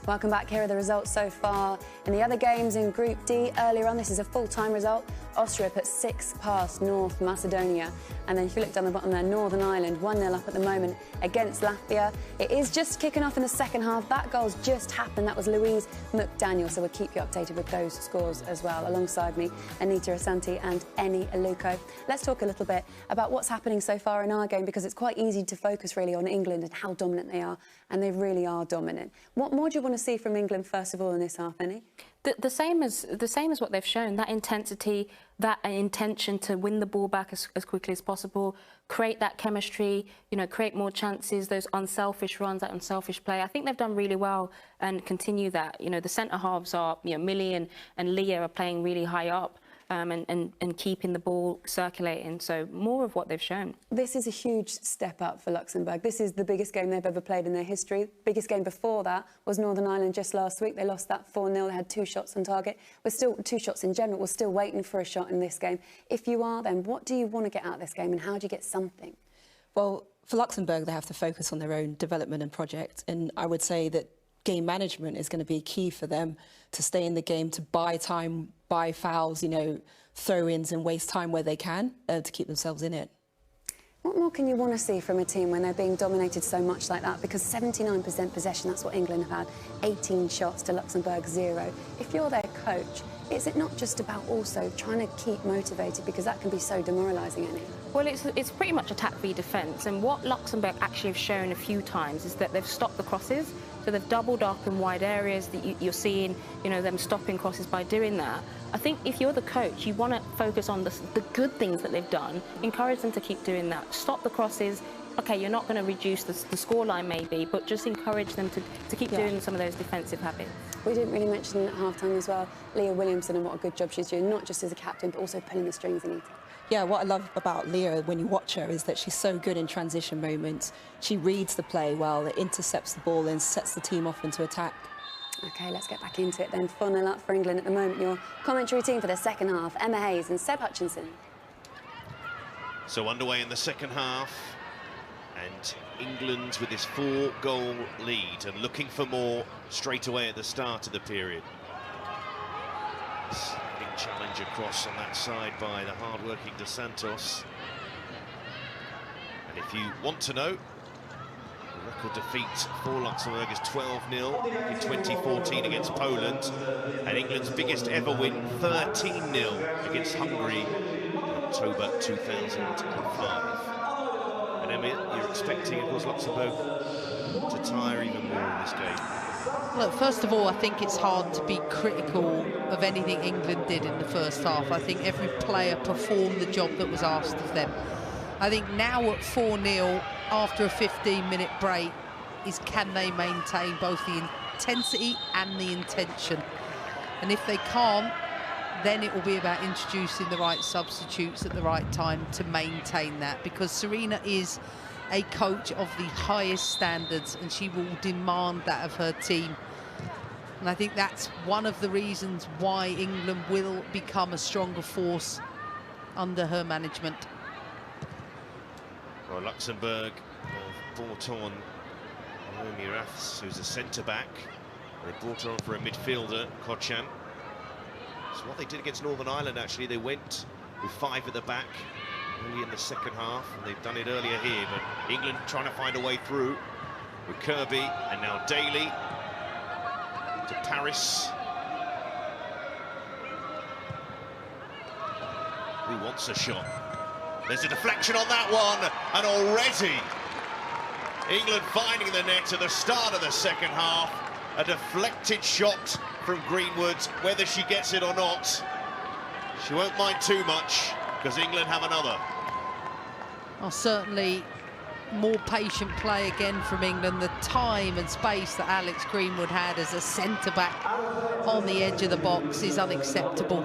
Welcome back. Here are the results so far in the other games in Group D. Earlier on, this is a full-time result. Austria put 6 past North Macedonia. And then if you look down the bottom there, Northern Ireland 1-0 up at the moment against Latvia. It is just kicking off in the second half. That goal's just happened. That was Louise McDaniel. So we'll keep you updated with those scores as well. Alongside me, Anita Asanti and Eni Aluko. Let's talk a little bit about what's happening so far in our game, because it's quite easy to focus really on England and how dominant they are. And they really are dominant. What more do you want to see from England, first of all, in this half, Eni? The same as what they've shown, that intensity, that intention to win the ball back as quickly as possible, create that chemistry, create more chances, those unselfish runs, that unselfish play. I think they've done really well and continue that. The centre halves are, Millie and Leah are playing really high up. And keeping the ball circulating. So more of what they've shown. This is a huge step up for Luxembourg. This is the biggest game they've ever played in their history. Biggest game before that was Northern Ireland just last week. They lost that 4-0. They had 2 shots on target. We're still 2 shots in general. We're still waiting for a shot in this game. If you are, then what do you want to get out of this game and how do you get something? Well, for Luxembourg, they have to focus on their own development and project. And I would say that game management is going to be key for them to stay in the game, to buy time, buy fouls, throw-ins and waste time where they can to keep themselves in it. What more can you want to see from a team when they're being dominated so much like that? Because 79% possession, that's what England have had. 18 shots to Luxembourg 0. If you're their coach, is it not just about also trying to keep motivated, because that can be so demoralising, isn't it? Well, it's pretty much attack v defence, and what Luxembourg actually have shown a few times is that they've stopped the crosses, so they've doubled up in wide areas. That you're seeing, them stopping crosses by doing that. I think if you're the coach, you want to focus on the good things that they've done, encourage them to keep doing that, stop the crosses. OK, you're not going to reduce the scoreline maybe, but just encourage them to keep doing some of those defensive habits. We didn't really mention at half-time as well, Leah Williamson, and what a good job she's doing, not just as a captain, but also pulling the strings in eating. Yeah, what I love about Leah when you watch her is that she's so good in transition moments. She reads the play well, intercepts the ball and sets the team off into attack. OK, let's get back into it then. 4-0 up for England at the moment. Your commentary team for the second half, Emma Hayes and Seb Hutchinson. So underway in the second half, and England with this 4-goal lead and looking for more straight away at the start of the period. Big challenge across on that side by the hard-working Dos Santos. And if you want to know, the record defeat for Luxembourg is 12-0 in 2014 against Poland, and England's biggest ever win, 13-0 against Hungary in October 2005. And Emma, you're expecting, of course, Luxembourg to tire even more in this game. Look, first of all, I think it's hard to be critical of anything England did in the first half. I think every player performed the job that was asked of them. I think now at 4-0, after a 15-minute break, is can they maintain both the intensity and the intention? And if they can't, then it will be about introducing the right substitutes at the right time to maintain that, because Serena is a coach of the highest standards and she will demand that of her team. And I think that's one of the reasons why England will become a stronger force under her management. Well, Luxembourg brought on Naomi Raths, who's a centre-back. They brought her on for a midfielder, Kochan. So what they did against Northern Ireland, actually, they went with 5 at the back early in the second half, and they've done it earlier here, but England trying to find a way through with Kirby, and now Daly to Paris. Who wants a shot? There's a deflection on that one, and already England finding the net at the start of the second half. A deflected shot from Greenwood. Whether she gets it or not, she won't mind too much, because England have another. Well, certainly more patient play again from England. The time and space that Alex Greenwood had as a centre-back on the edge of the box is unacceptable.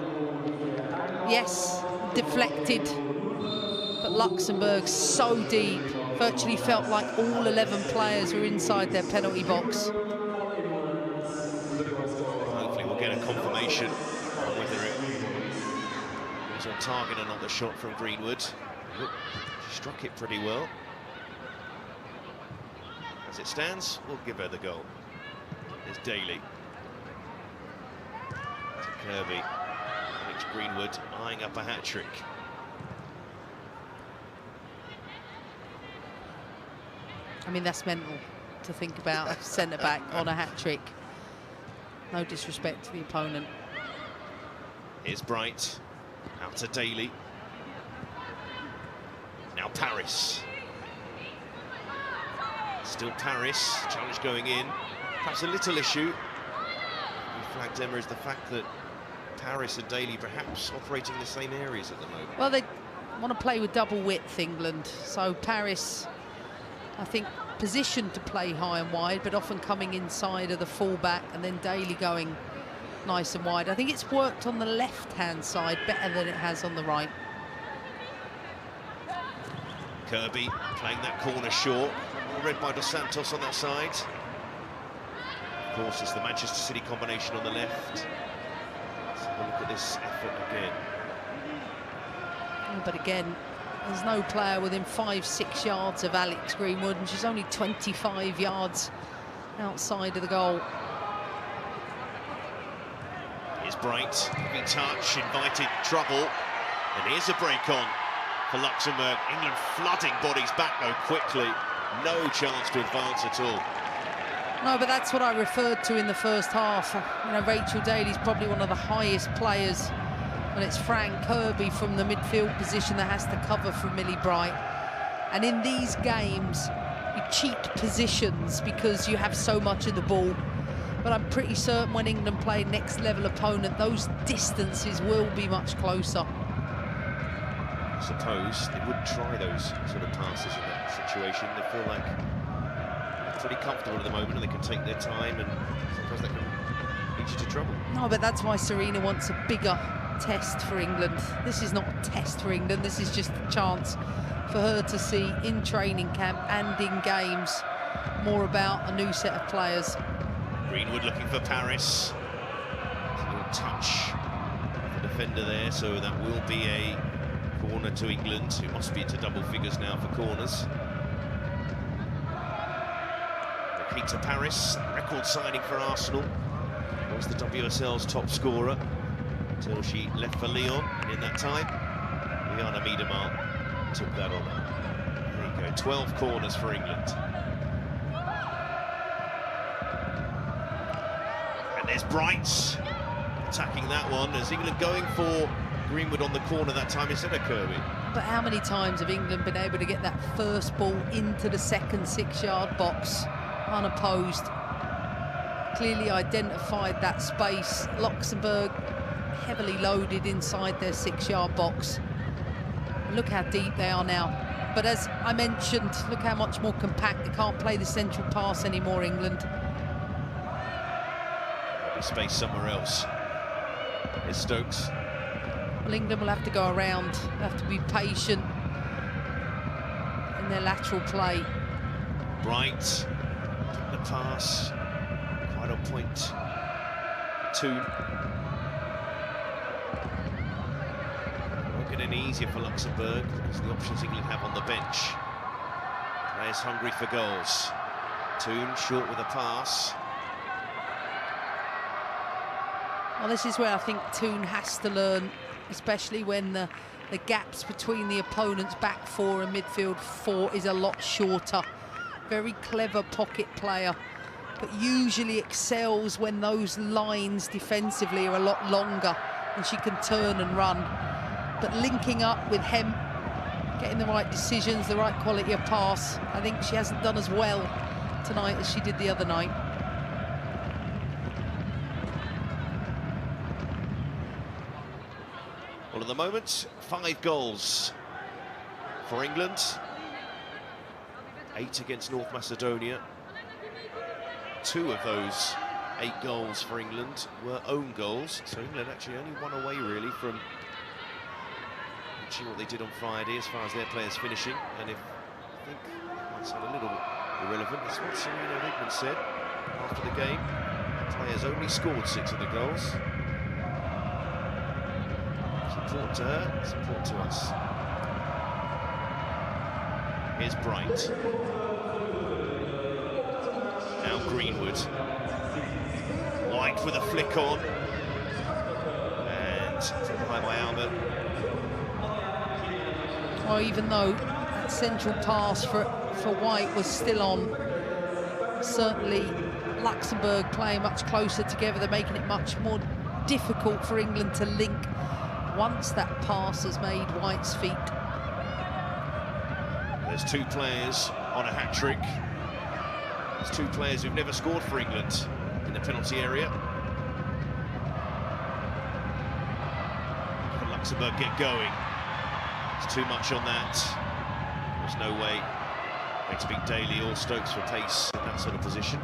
Yes, deflected, but Luxembourg so deep, virtually felt like all 11 players were inside their penalty box. Hopefully we'll get a confirmation on whether it was on target or not, the shot from Greenwood. She struck it pretty well. As it stands, we'll give her the goal. There's Daly. To Kirby. Alex Greenwood eyeing up a hat-trick. I mean, that's mental to think about a centre-back on a hat-trick. No disrespect to the opponent. Here's Bright. Out to Daly. Now Paris. Still Paris. Challenge going in. Perhaps a little issue. We flagged Emma is the fact that Paris and Daly perhaps operating in the same areas at the moment. Well, they want to play with double width, England. So Paris, I think, positioned to play high and wide, but often coming inside of the fullback, and then Daly going nice and wide. I think it's worked on the left-hand side better than it has on the right. Kirby playing that corner short. All read by Dos Santos on that side. Of course, it's the Manchester City combination on the left. Let's have a look at this effort again. But again, there's no player within 5-6 yards of Alex Greenwood, and she's only 25 yards outside of the goal. Here's Bright, heavy touch, invited trouble, and here's a break on for Luxembourg. England flooding bodies back though quickly. No chance to advance at all. No, but that's what I referred to in the first half. You know, Rachel Daly's probably one of the highest players, and it's Fran Kirby from the midfield position that has to cover for Millie Bright. And in these games, you cheat positions because you have so much of the ball. But I'm pretty certain when England play next level opponent, those distances will be much closer. I suppose they would try those sort of passes in that situation. They feel like they're pretty comfortable at the moment and they can take their time, and sometimes that can lead you to trouble. No, but that's why Serena wants a bigger test for England. This is not a test for England, this is just a chance for her to see in training camp and in games more about a new set of players. Greenwood looking for Paris. A little touch of the defender there, so that will be a corner to England, who must be into double figures now for corners. Nikita Paris, record signing for Arsenal. Was the WSL's top scorer until she left for Lyon, and in that time, Liana Miedemar took that on. There you go, 12 corners for England. And there's Bright attacking that one. As England going for Greenwood on the corner that time instead of Kirby. But how many times have England been able to get that first ball into the second 6-yard box unopposed? Clearly identified that space. Luxembourg heavily loaded inside their 6-yard box. Look how deep they are now. But as I mentioned, look how much more compact. They can't play the central pass anymore, England. There'll be space somewhere else. Here's Stokes. Well, England will have to go around, have to be patient in their lateral play. Bright, the pass, quite on point. Toon. Won't get any easier for Luxembourg because the options England have on the bench. Players hungry for goals. Toon short with a pass. Well, this is where I think Toon has to learn, especially when the gaps between the opponent's back four and midfield four is a lot shorter. Very clever pocket player, but usually excels when those lines defensively are a lot longer and she can turn and run. But linking up with Hemp, getting the right decisions, the right quality of pass, I think she hasn't done as well tonight as she did the other night. Well, at the moment, 5 goals for England. 8 against North Macedonia. 2 of those 8 goals for England were own goals. So England actually only one away, really, from what they did on Friday as far as their players finishing. And if I think might sound a little irrelevant, it's what Serena Wigman said after the game. Players only scored 6 of the goals. It's important to her, it's important to us. Here's Bright. Now Greenwood. White with a flick on. And from behind by Albert. Well, even though that central pass for White was still on, certainly Luxembourg playing much closer together. They're making it much more difficult for England to link once that pass has made White's feet. There's two players on a hat-trick. There's two players who've never scored for England in the penalty area. Can Luxembourg get going? There's too much on that. There's no way to beat Daly or Stokes for pace in that sort of position.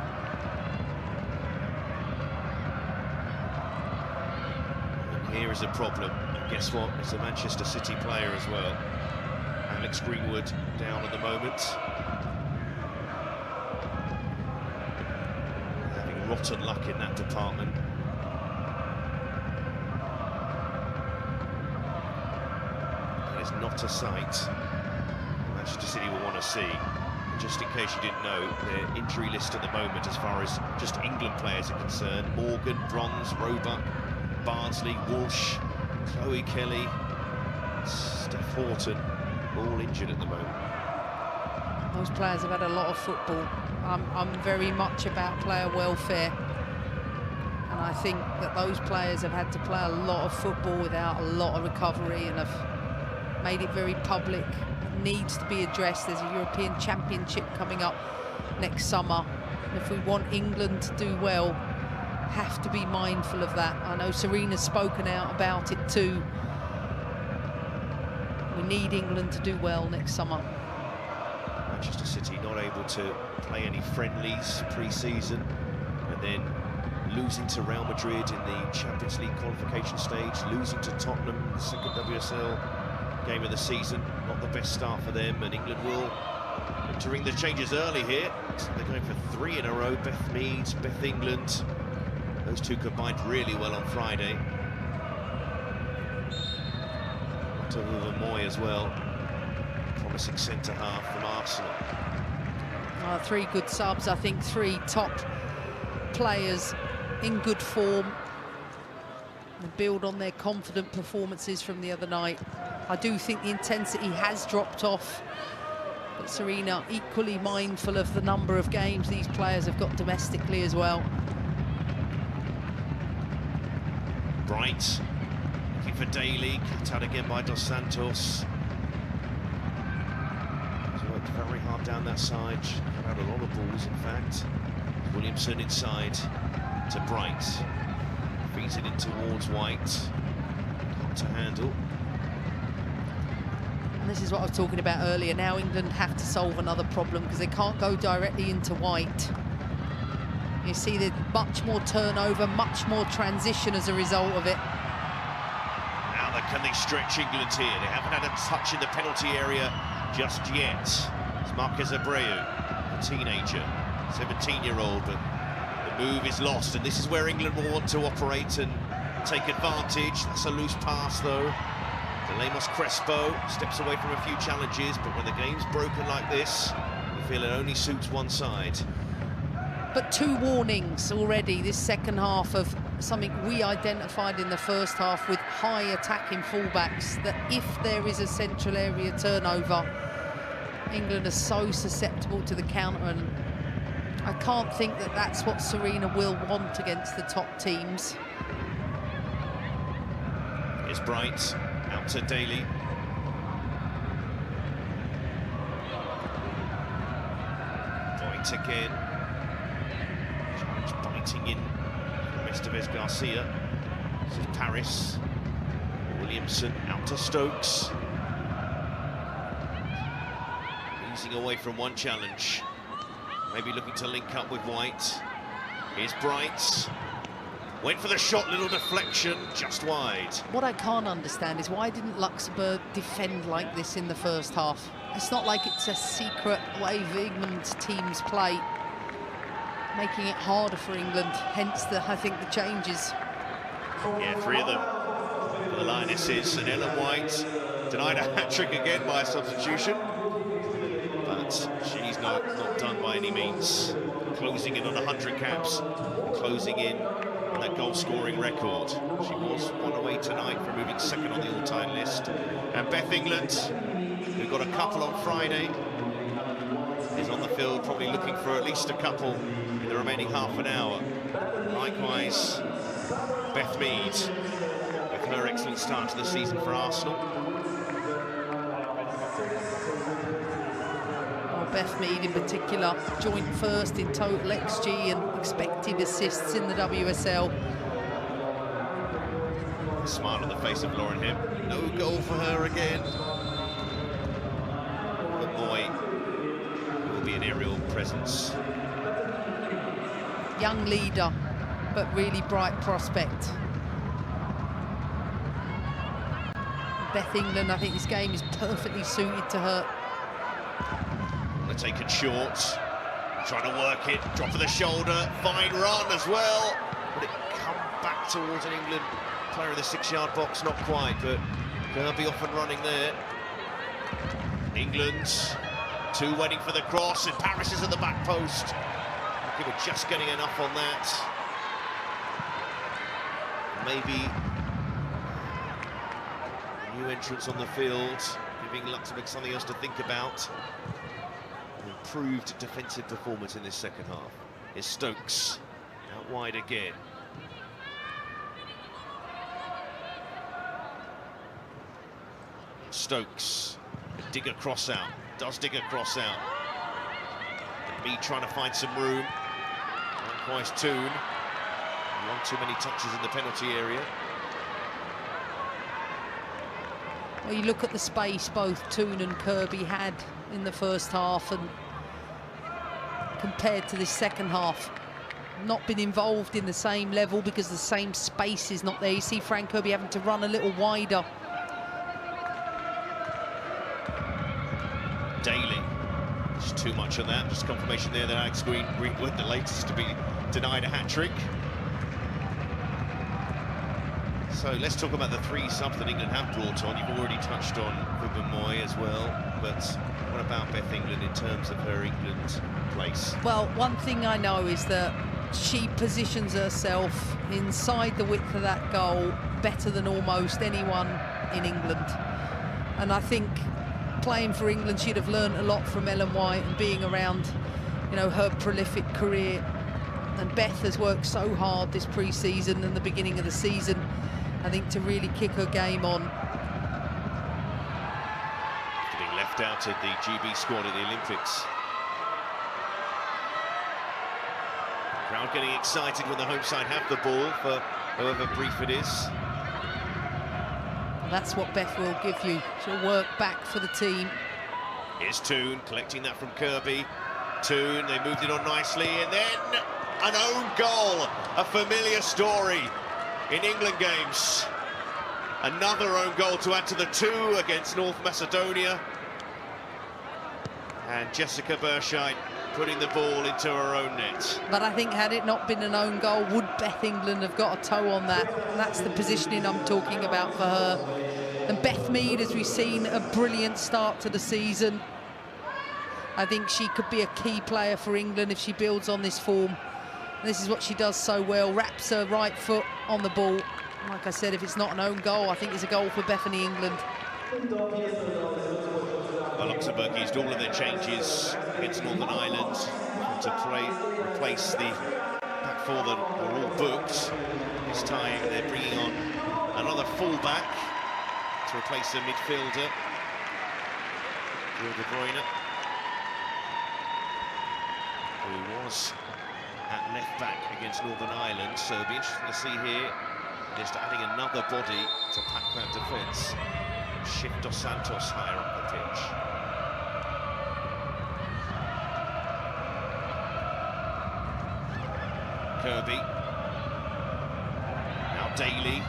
And here is a problem. And guess what? It's a Manchester City player as well. Alex Greenwood down at the moment. Having rotten luck in that department. That is not a sight Manchester City will want to see. And just in case you didn't know, their injury list at the moment, as far as just England players are concerned: Morgan, Bronze, Roebuck, Bardsley, Walsh, Chloe Kelly, Steph Horton, all injured at the moment. Those players have had a lot of football. I'm very much about player welfare, and I think that those players have had to play a lot of football without a lot of recovery and have made it very public. It needs to be addressed. There's a European Championship coming up next summer. If we want England to do well, have to be mindful of that. I know Serena's spoken out about it too. We need England to do well next summer. Manchester City not able to play any friendlies pre-season, and then losing to Real Madrid in the Champions League qualification stage, losing to Tottenham in the second WSL game of the season. Not the best start for them, and England will entering the changes early here. So they're going for 3 in a row. Beth Mead, Beth England. Those two combined really well on Friday. Moy as well, promising centre-half from Arsenal. 3 good subs, I think 3 top players in good form and build on their confident performances from the other night. I do think the intensity has dropped off, but Serena equally mindful of the number of games these players have got domestically as well. Bright looking for Daly, cut out again by Dos Santos. He's worked very hard down that side, cut out a lot of balls in fact. Williamson inside to Bright, feeds it in towards White, hard to handle. And this is what I was talking about earlier. Now England have to solve another problem because they can't go directly into White. You see there's much more turnover, much more transition as a result of it. Now can they stretch England here? They haven't had a touch in the penalty area just yet. It's Marquez Abreu, a teenager, 17-year-old, but the move is lost, and this is where England will want to operate and take advantage. That's a loose pass though. De Lemos Crespo steps away from a few challenges, but when the game's broken like this, you feel it only suits one side. But 2 warnings already this second half of something we identified in the first half with high attacking fullbacks, that if there is a central area turnover, England are so susceptible to the counter, and I can't think that that's what Serena will want against the top teams. Here's Bright, out to Daly. Bright again. Biting in from Estevez Garcia. This is Paris. Williamson out to Stokes. Easing away from one challenge. Maybe looking to link up with White. Here's Bright. Went for the shot, little deflection, just wide. What I can't understand is why didn't Luxembourg defend like this in the first half? It's not like it's a secret way England's teams play, making it harder for England, hence I think the changes. Yeah, 3 of them for the Lionesses, and Ellen White denied a hat-trick again by a substitution, but she's not done by any means. closing in on 100 caps, closing in on that goal-scoring record. She was one away tonight from moving second on the all-time list. And Beth England, who got a couple on Friday, is on the field probably looking for at least a couple in the remaining half an hour. Likewise, Beth Mead, with her excellent start to the season for Arsenal. Beth Mead in particular, joint first in total XG and expected assists in the WSL. A smile on the face of Lauren Hemp. No goal for her again. But boy, will be an aerial presence. Young leader, but really bright prospect. Beth England, I think this game is perfectly suited to her. Taken short, trying to work it, drop of the shoulder, fine run as well. Would it come back towards an England player in the 6-yard box? Not quite, but Kirby off and running there. England, 2 waiting for the cross, and Paris is at the back post. They were just getting enough on that. Maybe a new entrance on the field, giving Luxembourg something else to think about. Improved defensive performance in this second half. Is Stokes out wide again. Stokes, dig a cross out, does dig a cross out. And me trying to find some room. Likewise Toon. One too many touches in the penalty area. Well, you look at the space both Toon and Kirby had in the first half, and compared to this second half, not been involved in the same level because the same space is not there. You see Fran Kirby having to run a little wider. Daly, just too much of that. Just confirmation there that Alex Greenwood, the latest to be denied a hat-trick. So let's talk about the 3 subs that England have brought on. You've already touched on Moy as well, but what about Beth England in terms of her England place? Well, one thing I know is that she positions herself inside the width of that goal better than almost anyone in England. And I think playing for England, she'd have learned a lot from Ellen White and being around, you know, her prolific career. And Beth has worked so hard this pre-season and the beginning of the season, I think, to really kick her game on. Getting left out at the GB squad at the Olympics. Crowd getting excited when the home side have the ball, for however brief it is. That's what Beth will give you. She'll work back for the team. Here's Toon collecting that from Kirby. Toon, they moved it on nicely, and then an own goal. A familiar story in England games. Another own goal to add to the 2 against North Macedonia. And Jessica Berscheid putting the ball into her own net. But I think had it not been an own goal, would Beth England have got a toe on that? And that's the positioning I'm talking about for her. And Beth Mead, as we've seen, a brilliant start to the season. I think she could be a key player for England if she builds on this form. And this is what she does so well, wraps her right foot on the ball. Like I said, if it's not an own goal, I think it's a goal for Bethany England. Well, Luxembourg used all of their changes against Northern Ireland to replace the back 4 that were all booked. This time they're bringing on another full-back to replace a midfielder, De Bruyne, who was at left-back against Northern Ireland. So it'll be interesting to see here, just adding another body to pack that defence. Shift Dos Santos higher up the pitch. Kirby. Now Daly.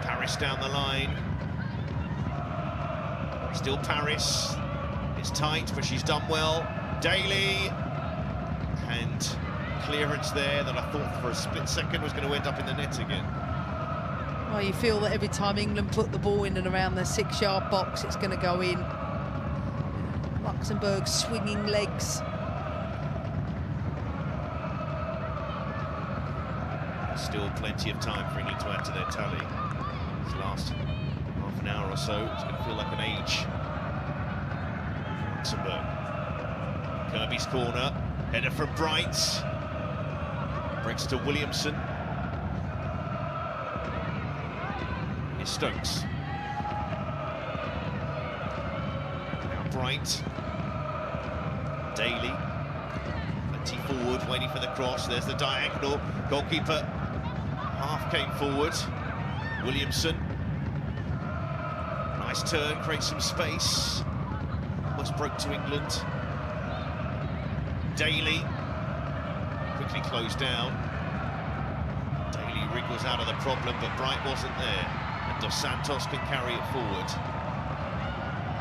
Paris down the line. Still Paris. It's tight, but she's done well. Daly. And clearance there that I thought for a split second was going to end up in the net again. Well, you feel that every time England put the ball in and around their 6-yard box, it's going to go in. Luxembourg swinging legs. Still plenty of time for England to add to their tally. This last half an hour or so, it's going to feel like an age. Luxembourg. Kirby's corner, header from Bright. Breaks to Williamson. Here's Stokes. Now Bright. Daly. Plenty forward, waiting for the cross. There's the diagonal. Goalkeeper half came forward. Williamson. Nice turn, creates some space. Almost broke to England. Daly. Quickly closed down. Daly wriggles out of the problem, but Bright wasn't there. And Dos Santos can carry it forward.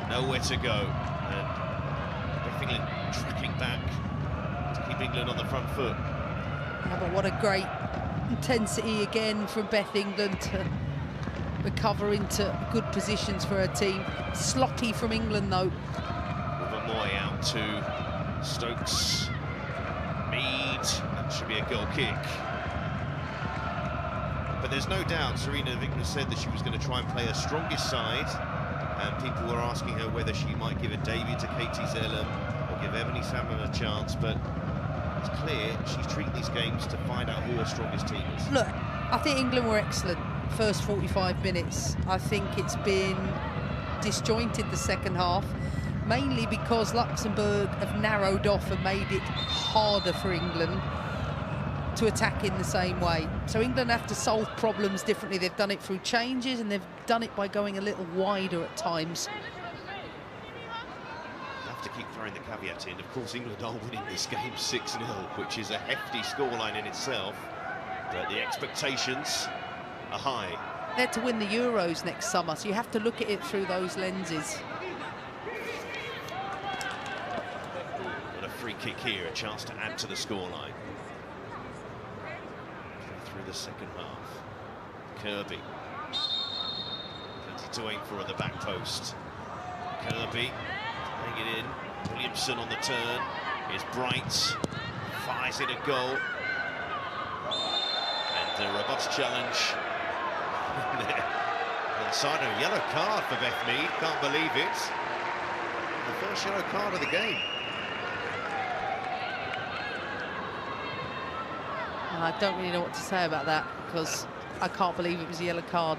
Nowhere to go. And England tracking back to keep England on the front foot. Yeah, but what a great intensity again from Beth England to recover into good positions for her team. Sloppy from England though. Moy out to Stokes. Mead, that should be a goal kick. But there's no doubt Serena Vigna said that she was going to try and play her strongest side, and people were asking her whether she might give a debut to Katie Zellum or give Ebony Salmon a chance, but it's clear she's treating these games to find out who her strongest team is. Look, I think England were excellent first 45 minutes. I think it's been disjointed the second half, mainly because Luxembourg have narrowed off and made it harder for England to attack in the same way. So England have to solve problems differently. They've done it through changes, and they've done it by going a little wider at times. Have to keep throwing the caveat in. Of course, England are winning this game 6-0, which is a hefty scoreline in itself, but the expectations are high. They're to win the Euros next summer, so you have to look at it through those lenses. Got a free kick here, a chance to add to the scoreline. Through the second half. Kirby. Plenty to aim for at the back post. Kirby playing it in. Williamson on the turn. Here's Bright. Fires it a goal. And a robust challenge. Alongside a yellow card for Beth Mead. Can't believe it. The first yellow card of the game. I don't really know what to say about that, because I can't believe it was a yellow card.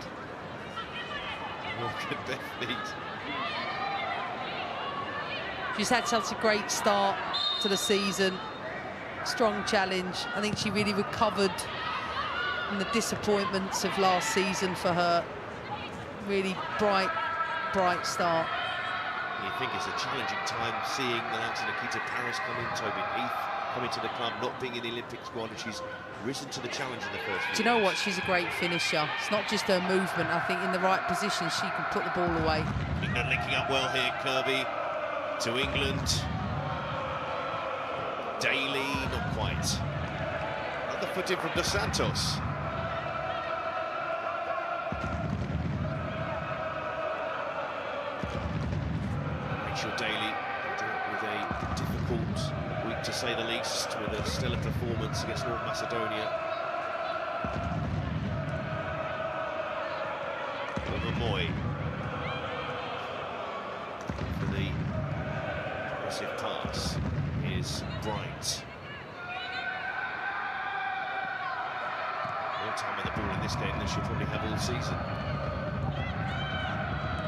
Look at Beth Mead. She's had such a great start to the season. Strong challenge. I think she really recovered from the disappointments of last season for her. Really bright start. You think it's a challenging time seeing the likes of Nikita Paris come in, Tobin Heath coming to the club, not being in the Olympic squad, and she's risen to the challenge in the first few Do you know years. what? She's a great finisher. It's not just her movement. I think in the right position she can put the ball away. England linking up well here. Kirby to England. Daly, not quite. Another foot in from Dos Santos. Rachel Daly with a difficult week, to say the least, with a stellar performance against North Macedonia. Over Moy for the aggressive pass. Here's Bright. More time on the ball in this game than she'll probably have all season.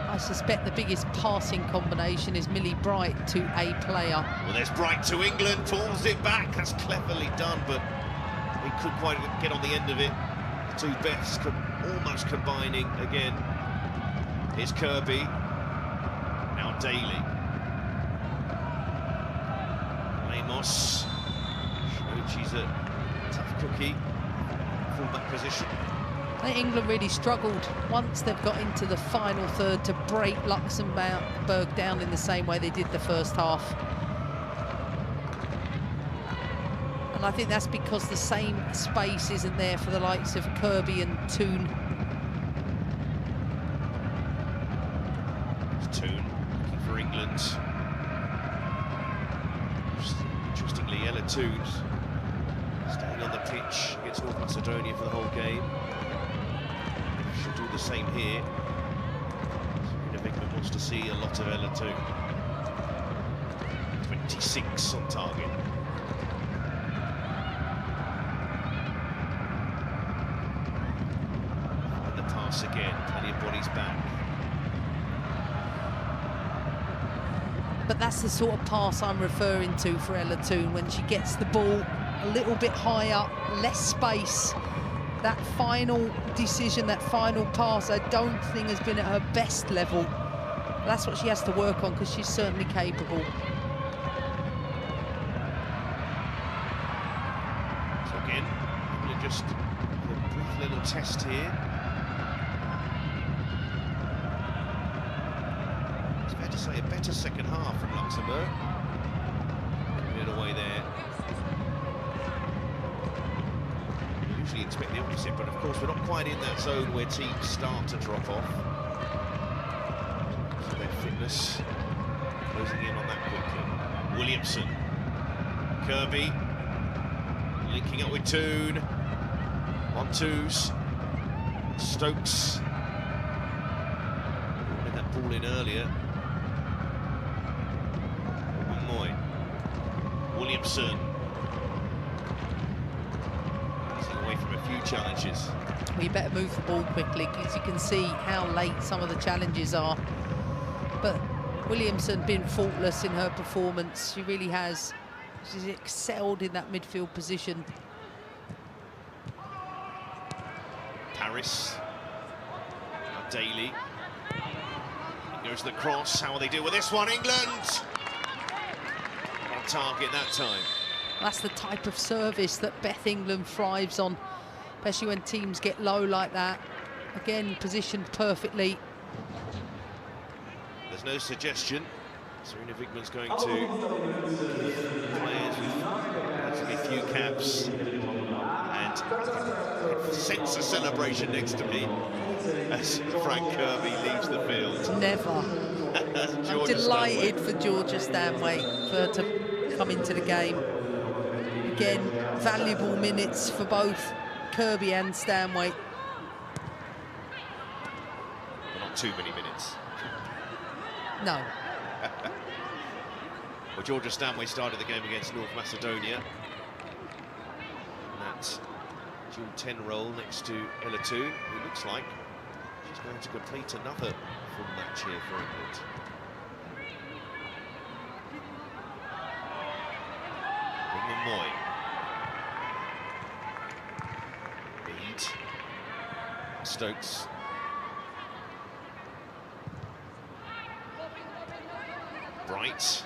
I suspect the biggest passing combination is Millie Bright to a player. Well, there's Bright to England, pulls it back. That's cleverly done, but he couldn't quite get on the end of it. The two Beths almost combining again. Here's Kirby. Now Daly. Amos. Showed she's a tough cookie. Full-back position. I think England really struggled once they've got into the final third to break Luxembourg down in the same way they did the first half. And I think that's because the same space isn't there for the likes of Kirby and Toon. Toon looking for England. Interestingly, Ella Toon staying on the pitch against North Macedonia for the whole game. Should do the same here. Serena wants to see a lot of Ella too. 26 on target. And the pass again, plenty of bodies back. But that's the sort of pass I'm referring to for Ella Toone, when she gets the ball a little bit higher, less space. That final decision, that final pass, I don't think has been at her best level. That's what she has to work on, because she's certainly capable. So again, just a brief little test here. It's fair to say a better second half from Luxembourg. Giving it away there. Usually expect the opposite, but of course we're not quite in that zone where teams start to drop off. So their fitness closing in on that quickly. Williamson, Kirby, linking up with Toone. 1-2s. Stokes. Had that ball in earlier. Moy. Williamson. Away from a few challenges. Well, you better move the ball quickly, because you can see how late some of the challenges are. But Williamson been faultless in her performance. She really has. She's excelled in that midfield position. Paris. Now Daly. Goes the cross. How will they deal with this one? England! On target that time. That's the type of service that Beth England thrives on, especially when teams get low like that. Again, positioned perfectly. There's no suggestion. Serena Wigman's going to give players with relatively few caps, and sense a celebration next to me as Frank Kirby leaves the field. Never. I'm delighted for Georgia Stanway for her to come into the game. Again, valuable minutes for both Kirby and Stanway. Well, not too many minutes. No. Well, Georgia Stanway started the game against North Macedonia. And that dual 10 role next to Ella Toone, who looks like she's going to complete another full match here for England. Moy. Mead. Stokes. Bright.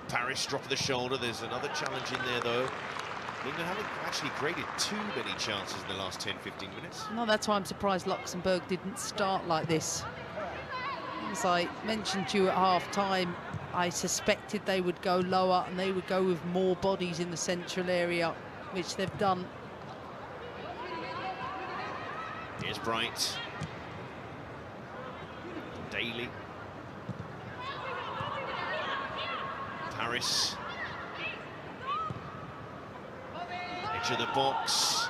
Paris drop of the shoulder. There's another challenge in there, though. England haven't actually created too many chances in the last 10-15 minutes. No, that's why I'm surprised Luxembourg didn't start like this. As I mentioned to you at half-time, I suspected they would go lower and they would go with more bodies in the central area, which they've done. Here's Bright. Daly. Paris. Edge of the box.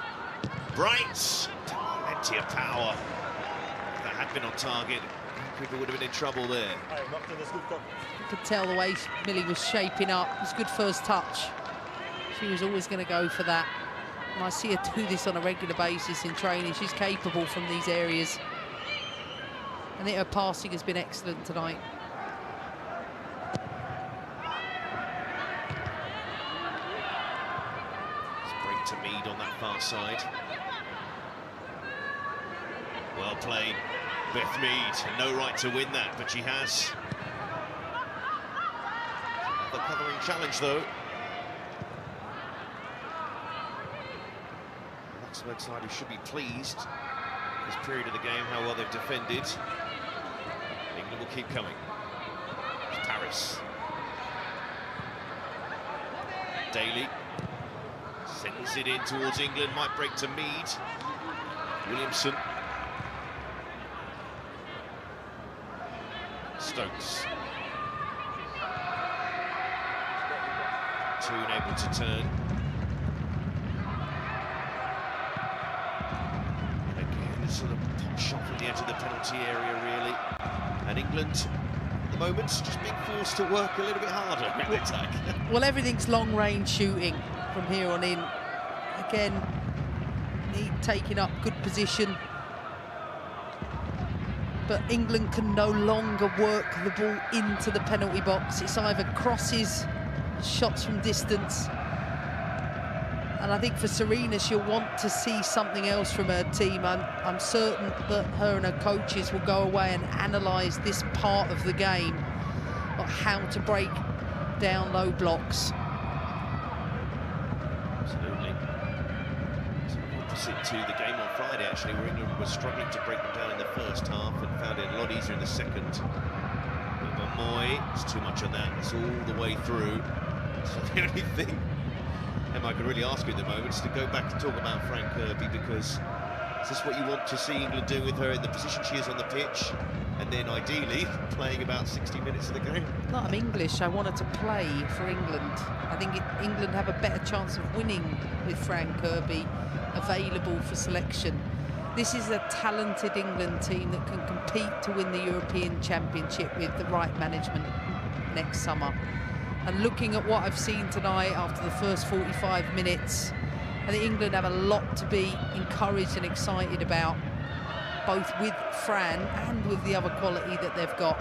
Bright. Plenty of power. If that had been on target, people would have been in trouble there. You could tell the way Millie was shaping up. It was a good first touch. She was always going to go for that. And I see her do this on a regular basis in training. She's capable from these areas. I think her passing has been excellent tonight. Break to Mead on that far side. Well played, Beth Mead. No right to win that, but she has. The covering challenge, though. Luxembourg side who should be pleased this period of the game, how well they've defended. England will keep coming. It's Paris. Daly sends it in towards England, might break to Mead. Williamson. Stokes. Toon able to turn. And again, a sort of pop shot from the edge of the penalty area, really. And England, at the moment, just being forced to work a little bit harder in the attack. Well, everything's long-range shooting from here on in. Again, Need taking up good position. But England can no longer work the ball into the penalty box. It's either crosses, shots from distance. And I think for Serena, she'll want to see something else from her team. I'm certain that her and her coaches will go away and analyse this part of the game, of how to break down low blocks. Absolutely. It's opposite to the game on Friday, actually, where England was struggling to break them down in the first half and found it a lot easier in the second. But Moy, it's too much of that. It's all the way through. So the only thing I could really ask you at the moment is to go back and talk about Fran Kirby, because is this what you want to see England do with her in the position she is on the pitch, and then ideally playing about 60 minutes of the game? No, I'm English. I wanted to play for England. I think England have a better chance of winning with Fran Kirby available for selection. This is a talented England team that can compete to win the European Championship with the right management next summer. And looking at what I've seen tonight after the first 45 minutes, I think England have a lot to be encouraged and excited about, both with Fran and with the other quality that they've got.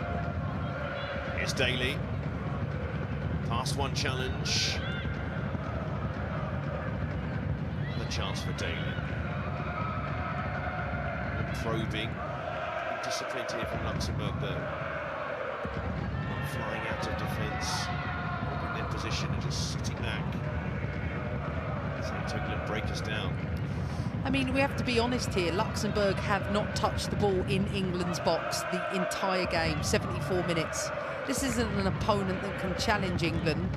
Here's Daly. Past one challenge. Another chance for Daly. Probing. Disciplined here from Luxembourg, though. Not flying out of defence. Their position and just sitting back. So England break us down. I mean, we have to be honest here. Luxembourg have not touched the ball in England's box the entire game, 74 minutes. This isn't an opponent that can challenge England,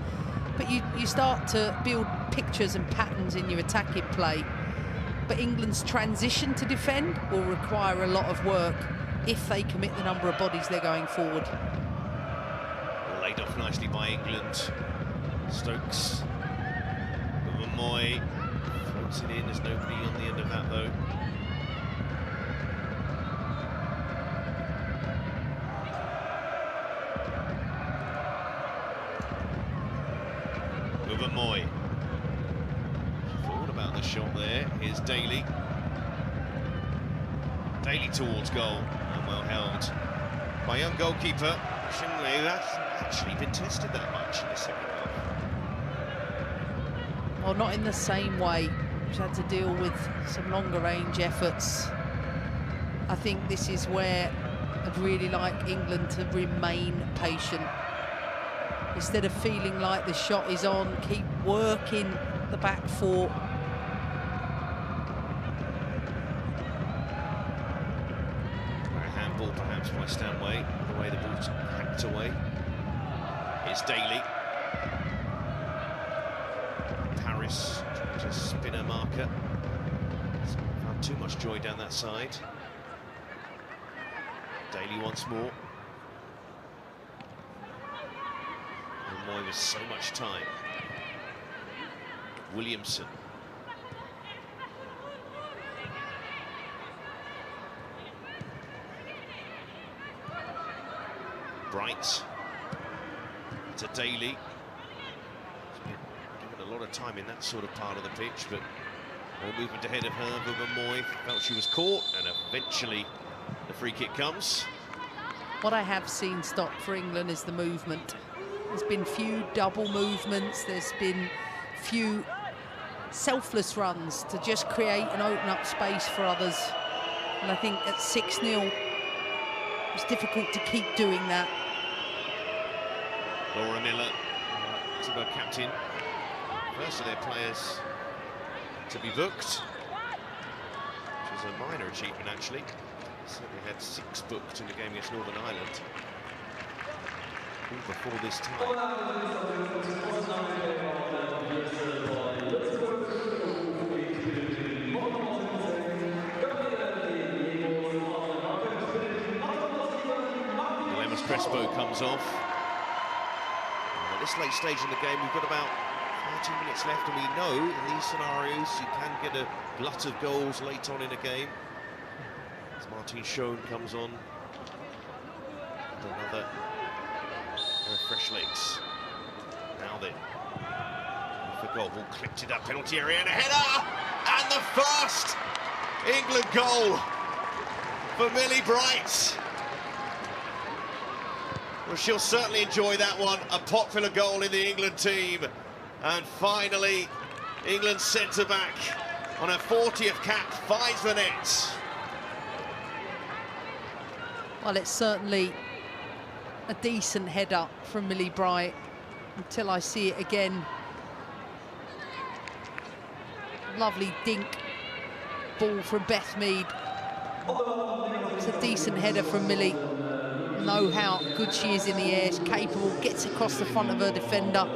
but you start to build pictures and patterns in your attacking play. But England's transition to defend will require a lot of work if they commit the number of bodies they're going forward. Laid off nicely by England. Stokes. Moy floats it in. There's nobody on the end of that, though. Moy. Thought about the shot there. Here's Daly. Daly towards goal, and well held by young goalkeeper Shinley. That's actually been tested that much in the second half. Well, not in the same way. She's had to deal with some longer range efforts. I think this is where I'd really like England to remain patient. Instead of feeling like the shot is on, keep working the back four. A handball perhaps by Stanway, the way the ball's hacked away. It's Daly. Paris trying to spin a marker. Found too much joy down that side. Daly once more. And Moy with so much time. Williamson. Bright to Daly. Given a lot of time in that sort of part of the pitch, but no movement ahead of her. Moy felt she was caught, and eventually the free kick comes. What I have seen stop for England is the movement. There's been few double movements. There's been few selfless runs to just create and open up space for others. And I think at 6-0, it's difficult to keep doing that. Laura Miller, Luxembourg captain. First of their players to be booked, which is a minor achievement, actually. Certainly had 6 booked in the game against Northern Ireland. All before this time. Crespo comes off. At this late stage in the game, we've got about 13 minutes left, and we know in these scenarios you can get a glut of goals late on in a game. As Martin Schoen comes on. And another pair of fresh legs. Now then, for goal, ball clipped it up, penalty area, and a header! And the first England goal for Millie Bright. Well, she'll certainly enjoy that one. A popular goal in the England team. And finally, England's centre-back on her 40th cap finds the net. Well, it's certainly a decent header from Millie Bright until I see it again. Lovely dink ball from Beth Mead. It's a decent header from Millie. Know how good she is in the air. She's capable, gets across the front of her defender,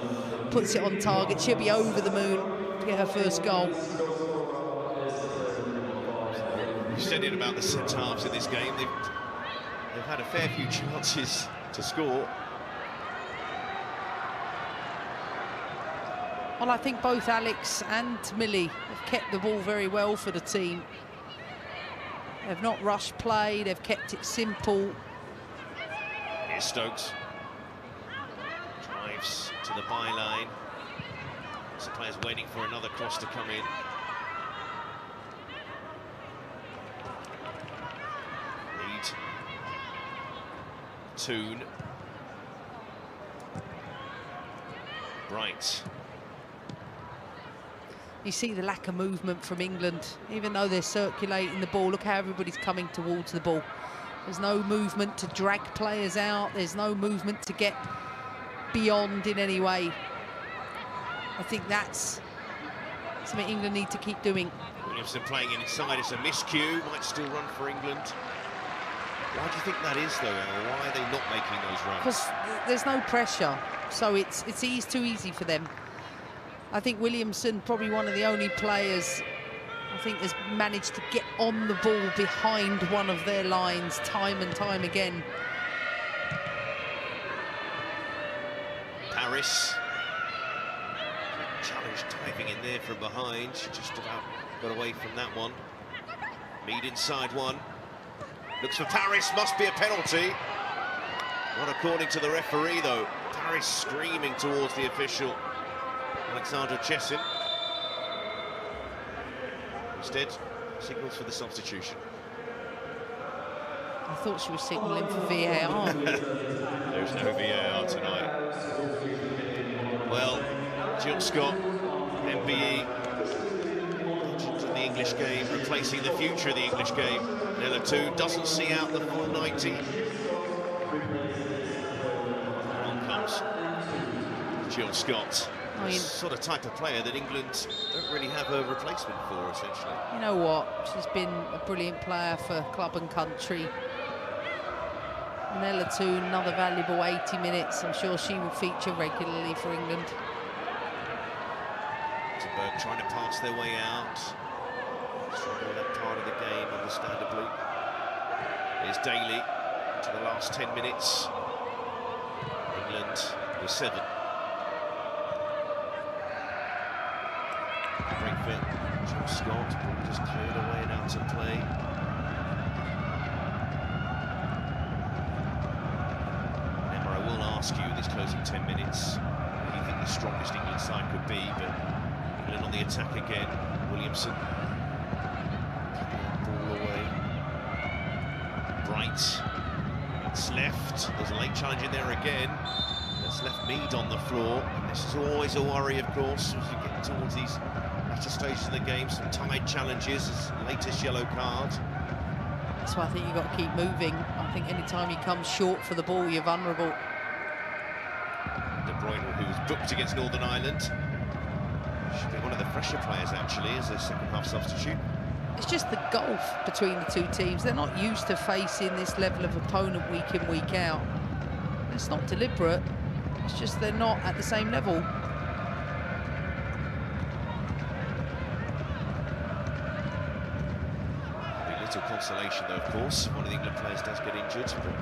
puts it on target. She'll be over the moon to get her first goal. You said it about the centre-halves in this game. They've had a fair few chances to score. Well, I think both Alex and Millie have kept the ball very well for the team. They've not rushed play, they've kept it simple. Here's Stokes. Drives to the byline. The players waiting for another cross to come in. Lead. Toon. Bright. You see the lack of movement from England, even though they're circulating the ball. Look how everybody's coming towards the ball. There's no movement to drag players out. There's no movement to get beyond in any way. I think that's something England need to keep doing. Williamson playing inside. It's a miscue. Might still run for England. Why do you think that is, though, Al? Why are they not making those runs? Because there's no pressure, so it's too easy for them. I think Williamson, probably one of the only players I think has managed to get on the ball behind one of their lines time and time again. Paris. Challenge diving in there from behind. She just about got away from that one. Mead inside one. Looks for Paris, must be a penalty. Not according to the referee, though. Paris screaming towards the official, Alexandra Chessin. Instead, signals for the substitution. I thought she was signalling for VAR. There's no VAR tonight. Well, Jill Scott, MBE, legends in the English game, replacing the future of the English game. Nella Toon doesn't see out the full 90. On comes Jill Scott. Sort of type of player that England don't really have a replacement for, essentially. You know what? She's been a brilliant player for club and country. Nella Toon, another valuable 80 minutes. I'm sure she will feature regularly for England. Luxembourg trying to pass their way out. Struggle that part of the game, understandably. Here's Daly to the last 10 minutes. England with 7. Frankfurt, Jill Scott, ball just cleared away and out to play. Emma, I will ask you in this closing 10 minutes, who do you think the strongest England side could be? But England on the attack again. Williamson, ball away. Bright, it's left. There's a late challenge in there again. That's left Mead on the floor. And this is always a worry, of course, as you get towards these latter stages of the game. Some tied challenges, his latest yellow card. That's why I think you've got to keep moving. I think any time you come short for the ball, you're vulnerable. De Bruyne, who was booked against Northern Ireland, should be one of the fresher players, actually, as a second-half substitute. It's just the gulf between the two teams. They're not used to facing this level of opponent week in, week out. It's not deliberate. It's just they're not at the same level. Little consolation, though, of course. One of the England players does get injured, but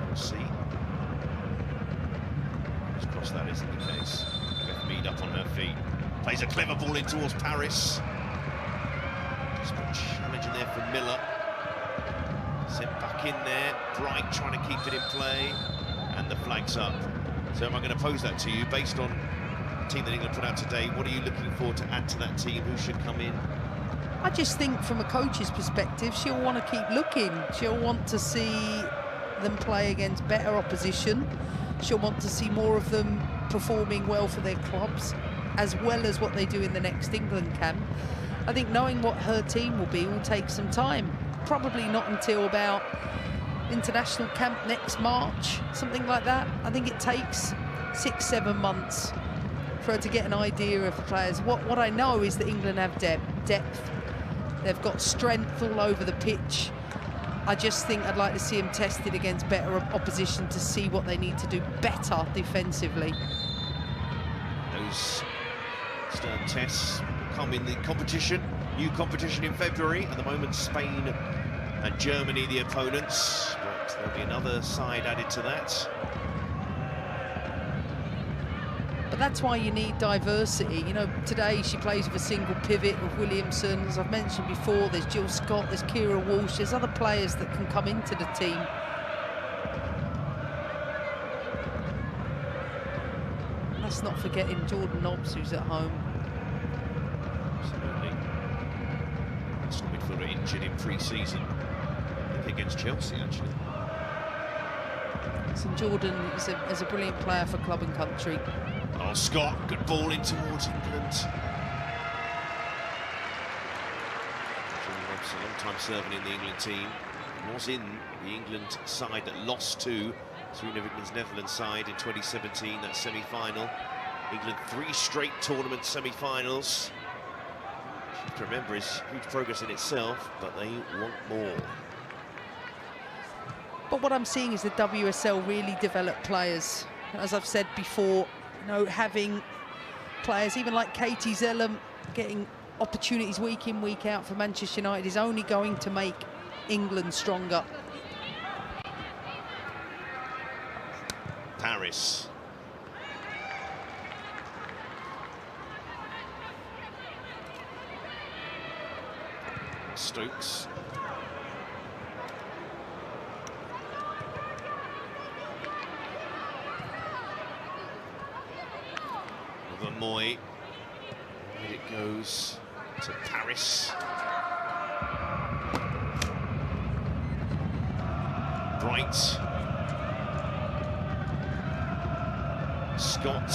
we'll see. Just cross that isn't the case. Beth Mead Speed up on her feet. Plays a clever ball in towards Paris. Just a challenge in there from Miller. Sent back in there. Bright trying to keep it in play. And the flag's up. So am I going to pose that to you? Based on the team that England put out today, what are you looking for to add to that team? Who should come in? I just think from a coach's perspective, she'll want to keep looking. She'll want to see them play against better opposition. She'll want to see more of them performing well for their clubs, as well as what they do in the next England camp. I think knowing what her team will be will take some time. Probably not until about international camp next March, something like that. I think it takes 6-7 months for her to get an idea of the players. What I know is that England have depth. They've got strength all over the pitch. I just think I'd like to see them tested against better opposition to see what they need to do better defensively. Those stern tests come in the competition, new competition in February. At the moment, Spain and Germany the opponents, but there'll be another side added to that. But that's why you need diversity. You know, today she plays with a single pivot with Williamson. As I've mentioned before, there's Jill Scott, there's Kira Walsh, there's other players that can come into the team. Let's not forgetting Jordan Nobbs, who's at home. Absolutely. Some midfielder injured in pre-season, I think against Chelsea, actually. St Jordan is a brilliant player for club and country. Oh, Scott, good ball in towards England. Jordan Nobbs, a long time serving in the England team, was in the England side that lost to Serena Wigman's Netherlands side in 2017, that semi-final. England 3 straight tournament semi-finals. You have to remember, it's huge progress in itself, but they want more. But what I'm seeing is the WSL really develop players. As I've said before, you know, having players even like Katie Zellum getting opportunities week in, week out for Manchester United is only going to make England stronger. Paris. Stokes. Moy, and it goes to Paris. Bright. Scott,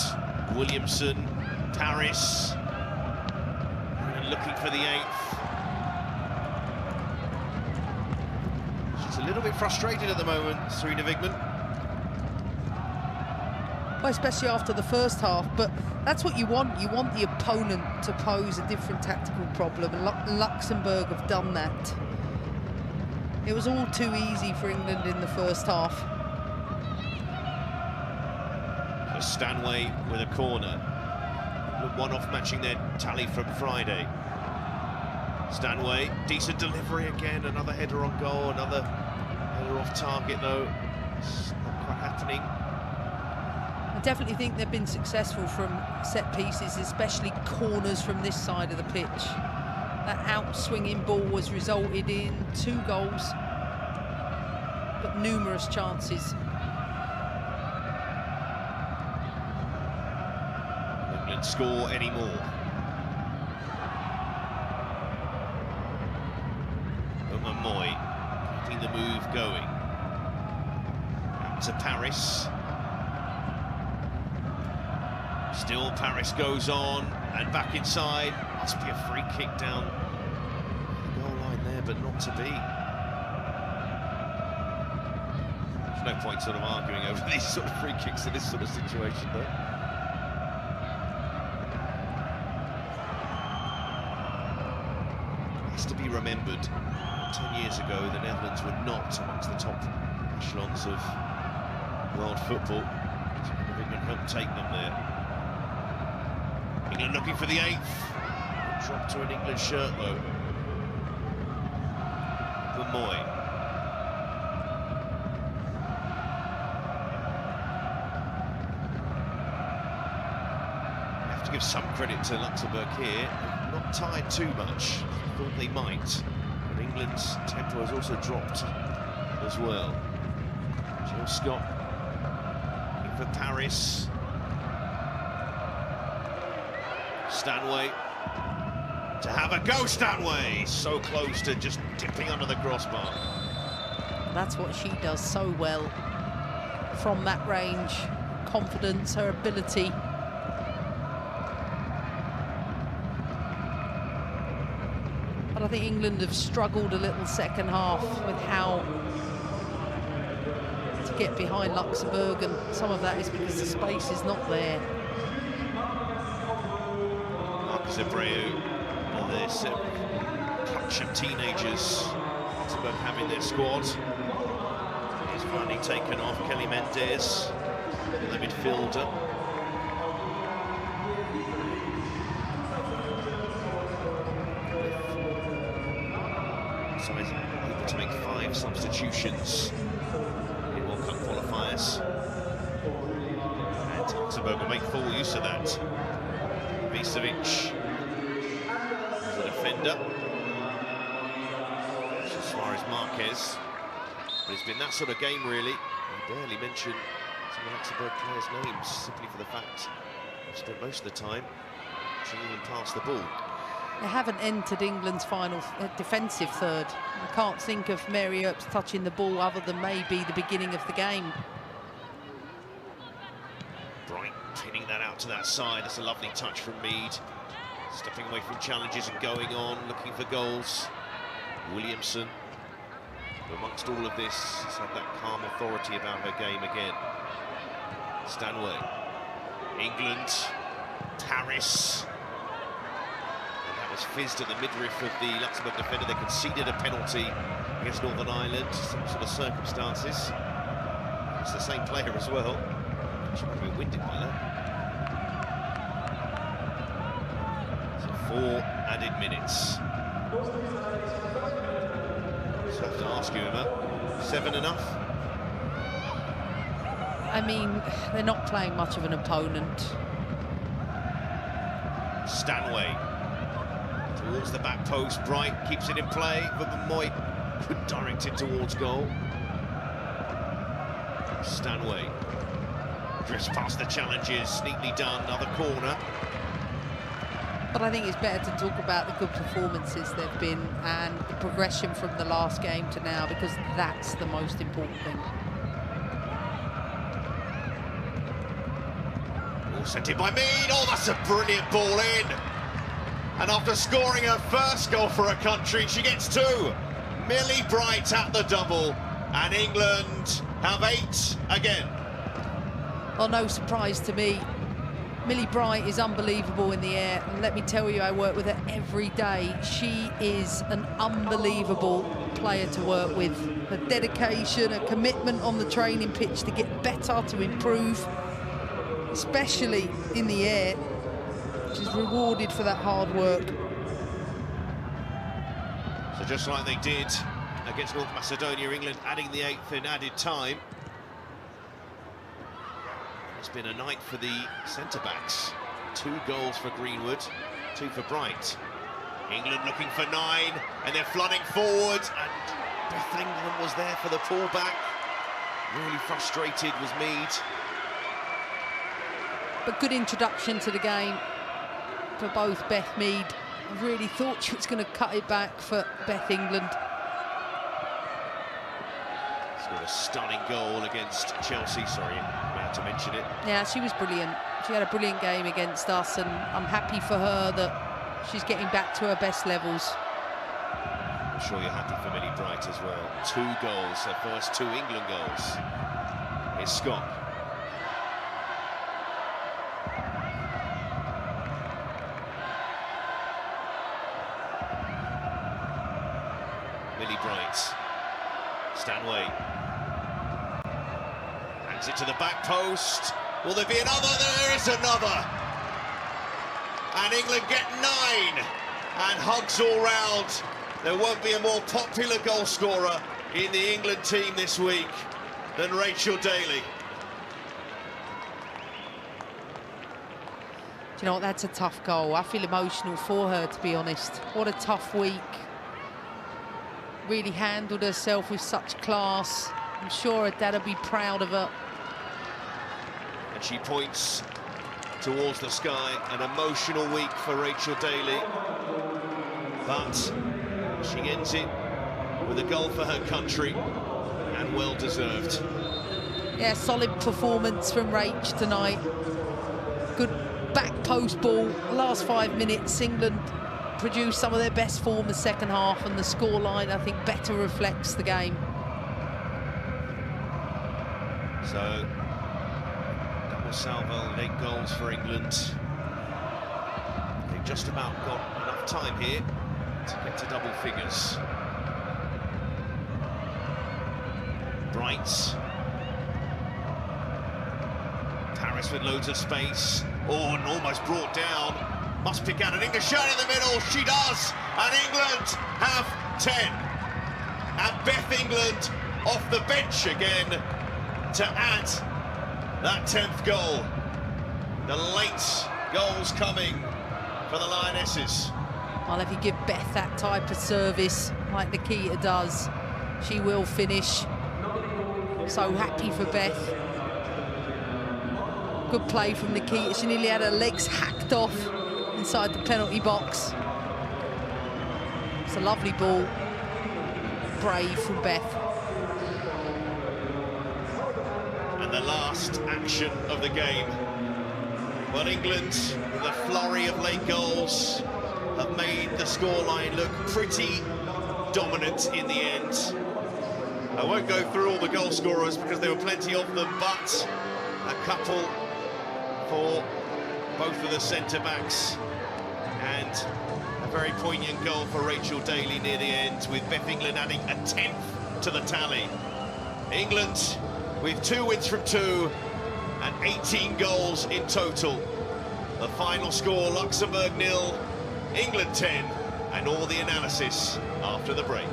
Williamson, Paris, and looking for the 8th. She's a little bit frustrated at the moment, Serena Wigman. Well, especially after the first half, but that's what you want. You want the opponent to pose a different tactical problem, and Luxembourg have done that. It was all too easy for England in the first half. So Stanway with a corner. One-off matching their tally from Friday. Stanway, decent delivery again, another header on goal, another header off target though. It's not quite happening. I definitely think they've been successful from set pieces, especially corners from this side of the pitch. That out-swinging ball has resulted in 2 goals, but numerous chances. England score any more. Moy keeping the move going. Out to Paris. Still Paris goes on and back inside. Must be a free kick down the goal line there, but not to be. There's no point sort of arguing over these sort of free kicks in this sort of situation though. It has to be remembered, 10 years ago the Netherlands were not amongst the top echelons of world football. England helped take them there. England looking for the 8th. Drop to an England shirt though. Moy. Have give some credit to Luxembourg here. Not tired too much. Thought they might. But England's tempo has also dropped as well. Jill Scott in for Paris. Stanway. To have a go, Stanway! So close to just dipping under the crossbar. That's what she does so well. From that range, confidence, her ability. But I think England have struggled a little second half with how to get behind Luxembourg, and some of that is because the space is not there. Marcus Abreu, this clutch of teenagers Luxembourg have in their squad. He's finally taken off Kelly Mendes, the midfielder. So he's able to make 5 substitutions in World Cup qualifiers. And Luxembourg will make full use of that. Visevic as a defender. As far as Marquez. But it's been that sort of game, really. I barely mentioned some of the Luxembourg players' names, simply for the fact they've spent most of the time trying to pass the ball. They haven't entered England's final defensive third. I can't think of Mary Earps touching the ball other than maybe the beginning of the game. Bright pinning that out to that side. That's a lovely touch from Mead. Stepping away from challenges and going on, looking for goals. Williamson, amongst all of this, has had that calm authority about her game again. Stanway. England. Paris. Fizzed at the midriff of the Luxembourg defender. They conceded a penalty against Northern Ireland, some sort of circumstances. It's the same player as well. She might have been winded by that. So 4 added minutes. So I have to ask you, Emma, 7 enough? I mean, they're not playing much of an opponent. Stanway. Towards the back post, Bright keeps it in play, but Moy could direct it towards goal. Stanway drifts past the challenges, neatly done, another corner. But I think it's better to talk about the good performances they've been and the progression from the last game to now, because that's the most important thing. Ball sent in by Mead. Oh, that's a brilliant ball in. And after scoring her first goal for her country, she gets 2. Millie Bright at the double, and England have 8 again. Well, no surprise to me. Millie Bright is unbelievable in the air, and let me tell you, I work with her every day. She is an unbelievable player to work with. Her dedication, her commitment on the training pitch to get better, to improve, especially in the air. She's rewarded for that hard work. So just like they did against North Macedonia, England adding the 8th in added time. It's been a night for the centre-backs. 2 goals for Greenwood, 2 for Bright. England looking for 9, and they're flooding forward, and Beth England was there for the pullback. Really frustrated was Mead. But good introduction to the game for both Beth Mead. I really thought she was going to cut it back for Beth England. Scored a stunning goal against Chelsea, sorry, I'm about to mention it. Yeah, she was brilliant. She had a brilliant game against us, and I'm happy for her that she's getting back to her best levels. I'm sure you're happy for Millie Bright as well. 2 goals, her first 2 England goals. Here's Scott. Millie Bright. Stanway. Hands it to the back post. Will there be another? There is another. And England get 9. And hugs all round. There won't be a more popular goal scorer in the England team this week than Rachel Daly. you know what, that's a tough goal. I feel emotional for her, to be honest. What a tough week. Really handled herself with such class. I'm sure her dad will be proud of her. And she points towards the sky. An emotional week for Rachel Daly. But she ends it with a goal for her country, and well deserved. Yeah, solid performance from Rach tonight. Good back post ball. Last 5 minutes, England produced some of their best form the second half, and the scoreline, I think, better reflects the game. So, double salvo, 8 goals for England. They've just about got enough time here to get to double figures. Bright. Paris with loads of space. Oh, and almost brought down. Must pick out an English shot in the middle. She does. And England have 10. And Beth England off the bench again to add that 10th goal. The late goals coming for the Lionesses. Well, if you give Beth that type of service like Nikita does, she will finish. So happy for Beth. Good play from Nikita. She nearly had her legs hacked off inside the penalty box. It's a lovely ball. Brave from Beth. And the last action of the game. Well, England, with a flurry of late goals, have made the scoreline look pretty dominant in the end. I won't go through all the goal scorers because there were plenty of them, but a couple for both of the centre-backs, and a very poignant goal for Rachel Daly near the end, with Beth England adding a 10th to the tally. England with 2 wins from 2 and 18 goals in total. The final score, Luxembourg 0, England 10, and all the analysis after the break.